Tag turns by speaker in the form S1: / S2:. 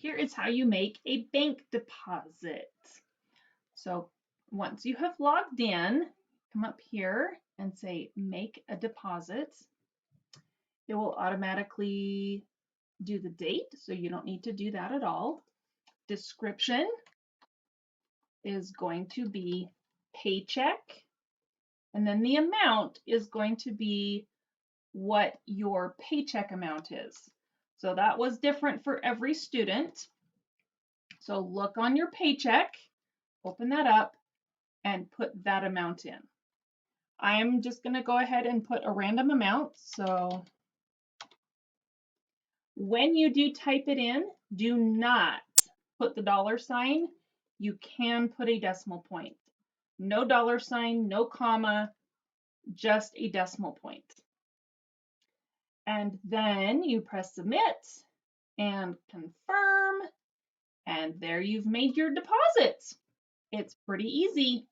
S1: here is how you make a bank deposit. So once you have logged in, come up here and say make a deposit. It will automatically do the date, so you don't need to do that at all. Description is going to be paycheck, and then the amount is going to be what your paycheck amount is. So that was different for every student. So look on your paycheck, open that up, and put that amount in. I'm just going to go ahead and put a random amount. So when you do type it in, do not put the dollar sign. You can put a decimal point. No dollar sign, no comma, just a decimal point. And then you press submit and confirm, and there you've made your deposits. It's pretty easy.